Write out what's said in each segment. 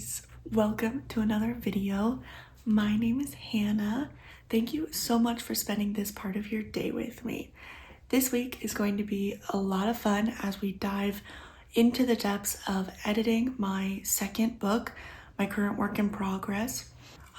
guys, welcome to another video. My name is Hannah. Thank you so much for spending this part of your day with me. This week is going to be a lot of fun as we dive into the depths of editing my second book, my current work in progress.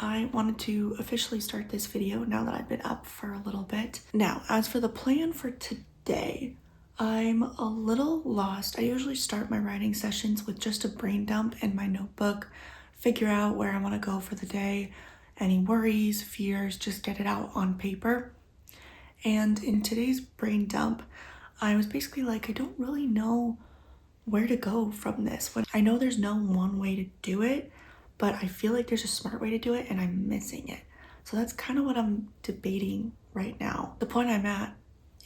I wanted to officially start this video now that I've been up for a little bit. Now, as for the plan for today, I'm a little lost. I usually start my writing sessions with just a brain dump in my notebook, figure out where I want to go for the day, any worries, fears, just get it out on paper. And in today's brain dump, I was basically like, I don't really know where to go from this. When I know there's no one way to do it, but I feel like there's a smart way to do it and I'm missing it. So that's kind of what I'm debating right now. The point I'm at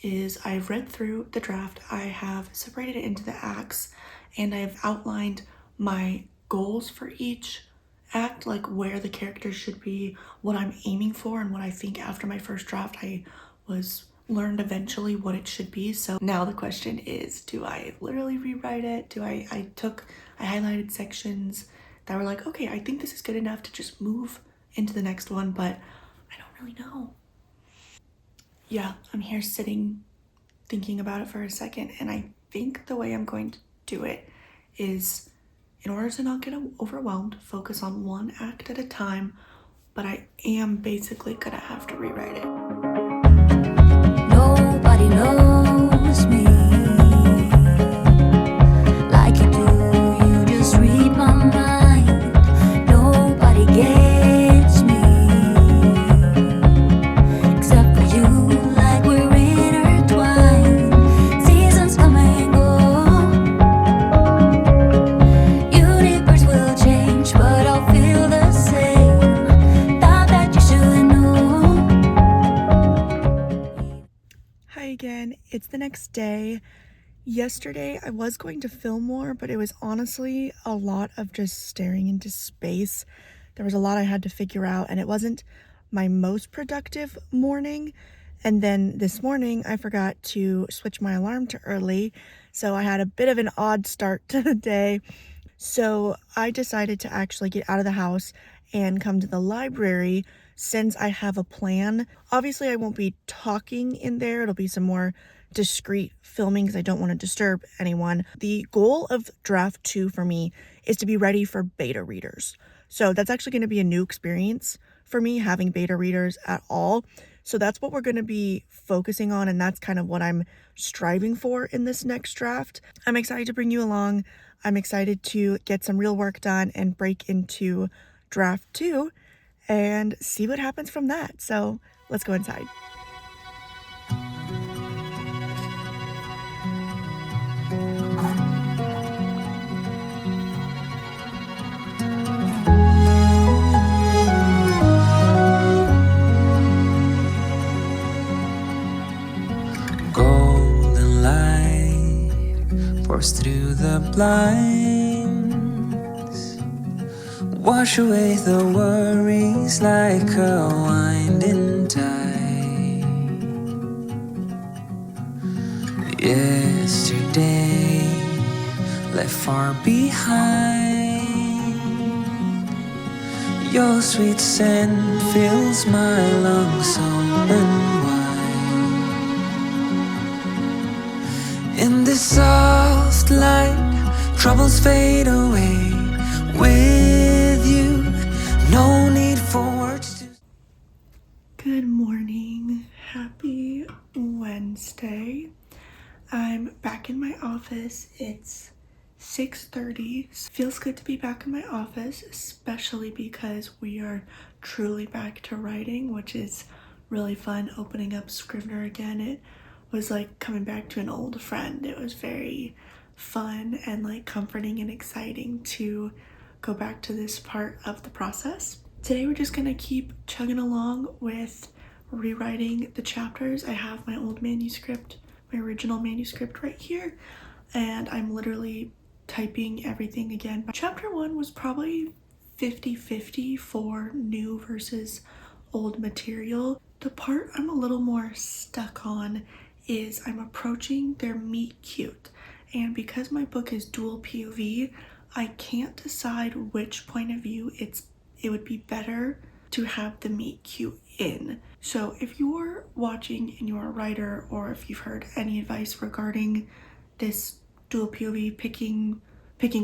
is I've read through the draft, I have separated it into the acts, and I've outlined my goals for each act, like where the characters should be, what I'm aiming for, and what I think after my first draft I learned eventually what it should be. So now the question is, do I literally rewrite it? I highlighted sections that were like, okay, I think this is good enough to just move into the next one, but I don't really know. Yeah, I'm here sitting thinking about it for a second, and I think the way I'm going to do it is, in order to not get overwhelmed, focus on one act at a time, but I am basically gonna have to rewrite it. Nobody knows me like you do, you just read my mind. Nobody gets me except for you, like we're intertwined. Seasons come and go, universe will change, but I'll feel the same. Thought that you should know. Hi again, it's the next day. Yesterday I was going to film more, but it was honestly a lot of just staring into space. There was a lot I had to figure out, and it wasn't my most productive morning. And then this morning I forgot to switch my alarm to early, so I had a bit of an odd start to the day. So I decided to actually get out of the house and come to the library since I have a plan. Obviously I won't be talking in there, it'll be some more discreet filming because I don't want to disturb anyone. The goal of draft 2 for me is to be ready for beta readers. So that's actually going to be a new experience for me, having beta readers at all. So that's what we're going to be focusing on, and that's kind of what I'm striving for in this next draft. I'm excited to bring you along. I'm excited to get some real work done and break into draft 2 and see what happens from that. So let's go inside. Golden light pours through the blinds, wash away the worries like a winding tide. Yesterday left far behind, your sweet scent fills my lungs open wide. In this soft light, troubles fade away. With you, no need for words to... Good morning. Happy Wednesday. I'm back in my office. It's 6:30. Feels good to be back in my office, especially because we are truly back to writing, which is really fun. Opening up Scrivener again, it was like coming back to an old friend. It was very fun and like comforting and exciting to go back to this part of the process. Today we're just gonna keep chugging along with rewriting the chapters. I have my old manuscript, my original manuscript right here, and I'm literally typing everything again. Chapter 1 was probably 50-50 for new versus old material. The part I'm a little more stuck on is I'm approaching their meet cute, and because my book is dual POV, I can't decide which point of view it would be better to have the meet cute in. So if you're watching and you're a writer, or if you've heard any advice regarding this dual POV picking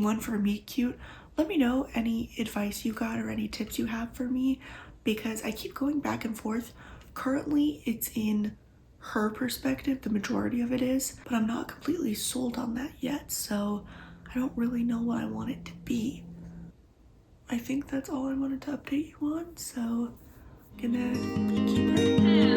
one for meet cute, let me know any advice you got or any tips you have for me, because I keep going back and forth. Currently it's in her perspective, the majority of it is, but I'm not completely sold on that yet, so I don't really know what I want it to be. I think that's all I wanted to update you on, so I'm gonna keep writing.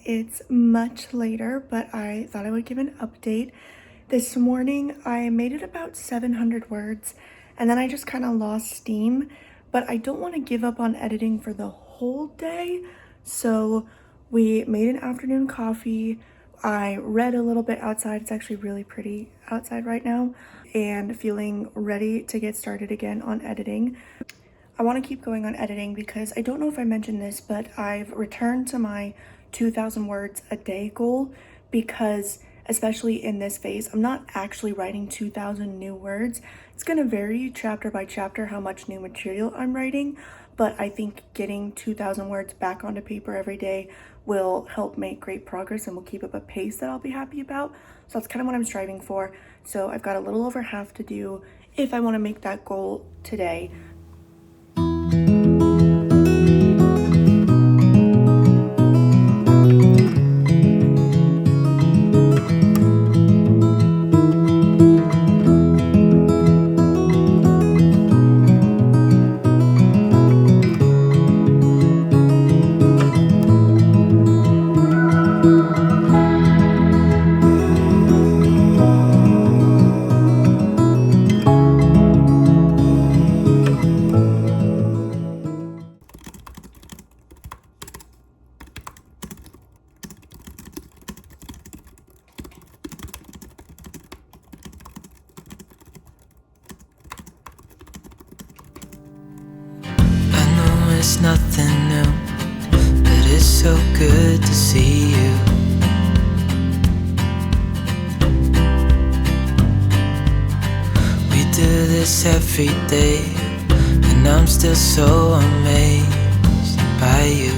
It's much later, but I thought I would give an update. This morning I made it about 700 words, and then I just kind of lost steam, but I don't want to give up on editing for the whole day, so we made an afternoon coffee. I read a little bit outside. It's actually really pretty outside right now, and feeling ready to get started again on editing. I want to keep going on editing because I don't know if I mentioned this, but I've returned to my 2,000 words a day goal, because especially in this phase, I'm not actually writing 2,000 new words. It's going to vary chapter by chapter how much new material I'm writing, but I think getting 2,000 words back onto paper every day will help make great progress and will keep up a pace that I'll be happy about. So that's kind of what I'm striving for. So I've got a little over half to do if I want to make that goal today. It's nothing new, but it's so good to see you. We do this every day, and I'm still so amazed by you.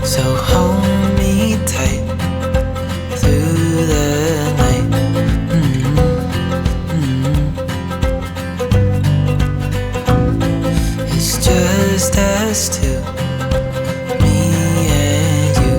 So hold me tight through the night. Just us two, me and you.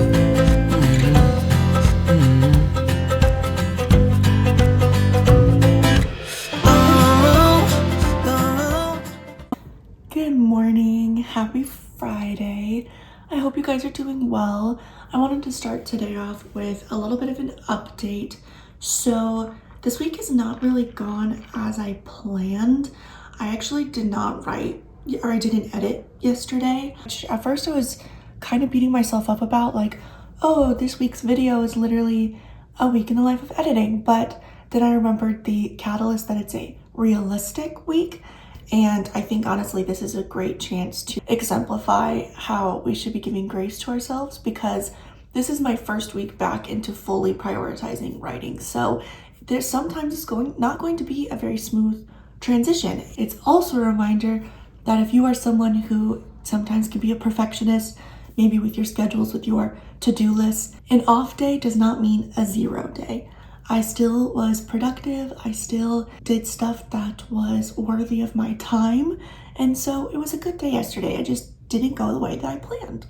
Good morning, happy Friday. I hope you guys are doing well. I wanted to start today off with a little bit of an update. So this week has not really gone as I planned. I actually did not write, or I didn't edit yesterday. At first I was kind of beating myself up about like, oh, this week's video is literally a week in the life of editing. But then I remembered the catalyst that it's a realistic week. And I think honestly, this is a great chance to exemplify how we should be giving grace to ourselves, because this is my first week back into fully prioritizing writing. So there's sometimes it's not going to be a very smooth transition. It's also a reminder that if you are someone who sometimes can be a perfectionist, maybe with your schedules, with your to-do lists, an off day does not mean a 0 day. I still was productive. I still did stuff that was worthy of my time. And so it was a good day yesterday. I just didn't go the way that I planned.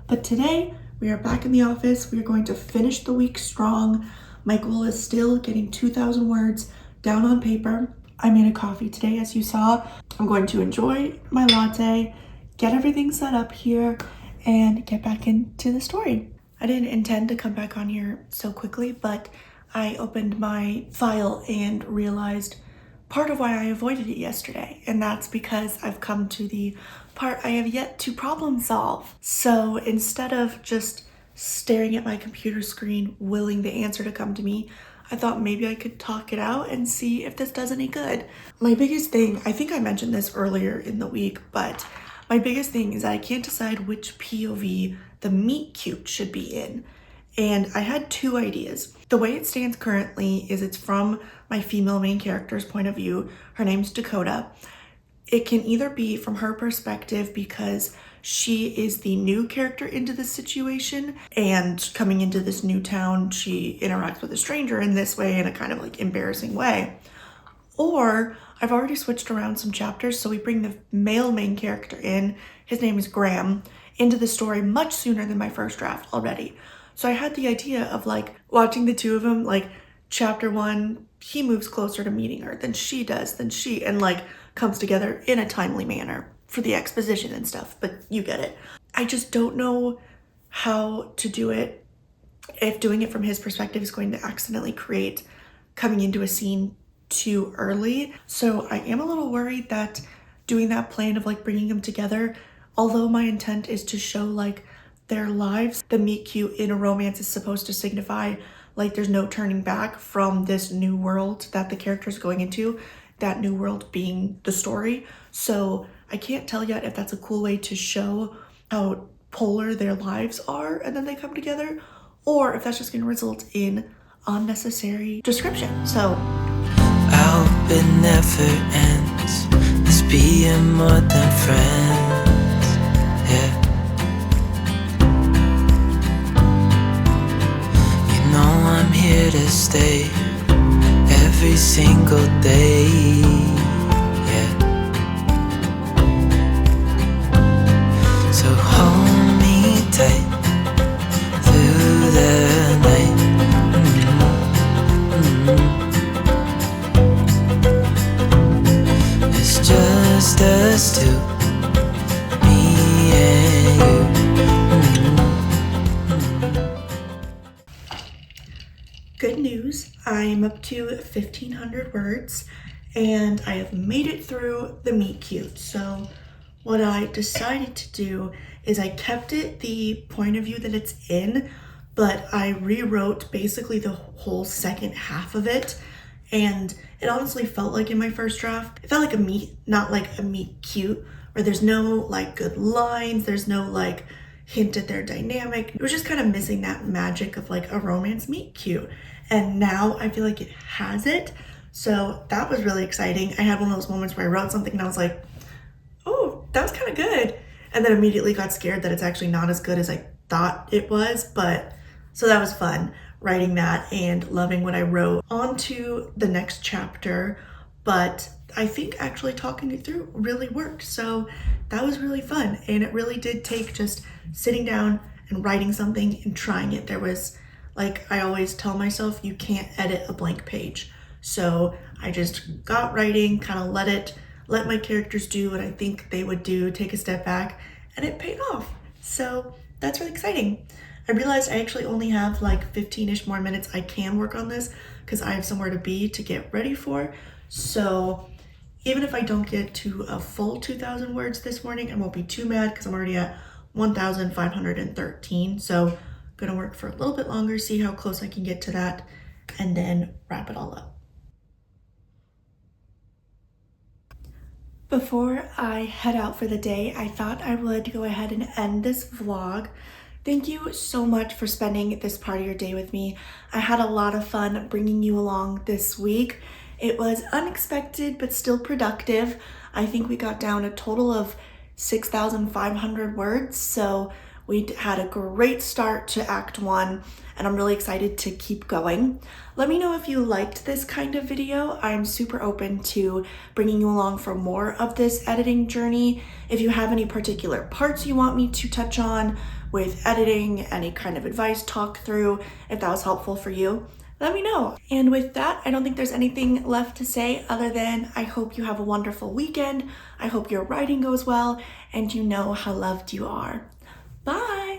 But today we are back in the office. We are going to finish the week strong. My goal is still getting 2,000 words down on paper. I made a coffee today, as you saw. I'm going to enjoy my latte, get everything set up here, and get back into the story. I didn't intend to come back on here so quickly, but I opened my file and realized part of why I avoided it yesterday, and that's because I've come to the part I have yet to problem solve. So instead of just staring at my computer screen, willing the answer to come to me, I thought maybe I could talk it out and see if this does any good. My biggest thing, I think I mentioned this earlier in the week, but my biggest thing is that I can't decide which POV the meet cute should be in. And I had two ideas. The way it stands currently is it's from my female main character's point of view. Her name's Dakota. It can either be from her perspective because she is the new character into this situation, and coming into this new town, she interacts with a stranger in this way, in a kind of like embarrassing way. Or I've already switched around some chapters, so we bring the male main character in, his name is Graham, into the story much sooner than my first draft already. So I had the idea of like watching the two of them, like chapter 1, he moves closer to meeting her than she does, and like comes together in a timely manner for the exposition and stuff, but you get it. I just don't know how to do it if doing it from his perspective is going to accidentally create coming into a scene too early. So I am a little worried that doing that plan of like bringing them together, although my intent is to show like their lives, the meet cute in a romance is supposed to signify like there's no turning back from this new world that the character's going into, that new world being the story. So I can't tell yet if that's a cool way to show how polar their lives are and then they come together, or if that's just going to result in unnecessary description. So I hope it never ends, this being more than friends, yeah. You know I'm here to stay every single day, yeah. So hold me tight through the night. It's just us two, me and you. good news, I'm up to 1,500 words and I have made it through the meet cute. So what I decided to do is I kept it the point of view that it's in, but I rewrote basically the whole second half of it. And it honestly felt like in my first draft, it felt like a meet, not like a meet cute, where there's no like good lines, there's no like hint at their dynamic. It was just kind of missing that magic of like a romance meet cute. And now I feel like it has it. So that was really exciting. I had one of those moments where I wrote something and I was like, oh, that was kind of good. And then immediately got scared that it's actually not as good as I thought it was. But so that was fun writing that and loving what I wrote. On to the next chapter, but I think actually talking it through really worked. So that was really fun. And it really did take just sitting down and writing something and trying it. There was, like I always tell myself, you can't edit a blank page. So I just got writing, kind of let my characters do what I think they would do, take a step back, and it paid off. So that's really exciting. I realized I actually only have like 15-ish more minutes I can work on this because I have somewhere to be to get ready for. So even if I don't get to a full 2,000 words this morning, I won't be too mad because I'm already at 1,513. So I'm gonna work for a little bit longer, see how close I can get to that, and then wrap it all up. Before I head out for the day, I thought I would go ahead and end this vlog. Thank you so much for spending this part of your day with me. I had a lot of fun bringing you along this week. It was unexpected, but still productive. I think we got down a total of 6,500 words, so we had a great start to Act 1, and I'm really excited to keep going. Let me know if you liked this kind of video. I'm super open to bringing you along for more of this editing journey. If you have any particular parts you want me to touch on with editing, any kind of advice, talk through, if that was helpful for you, let me know. And with that, I don't think there's anything left to say other than I hope you have a wonderful weekend. I hope your writing goes well and you know how loved you are. Bye.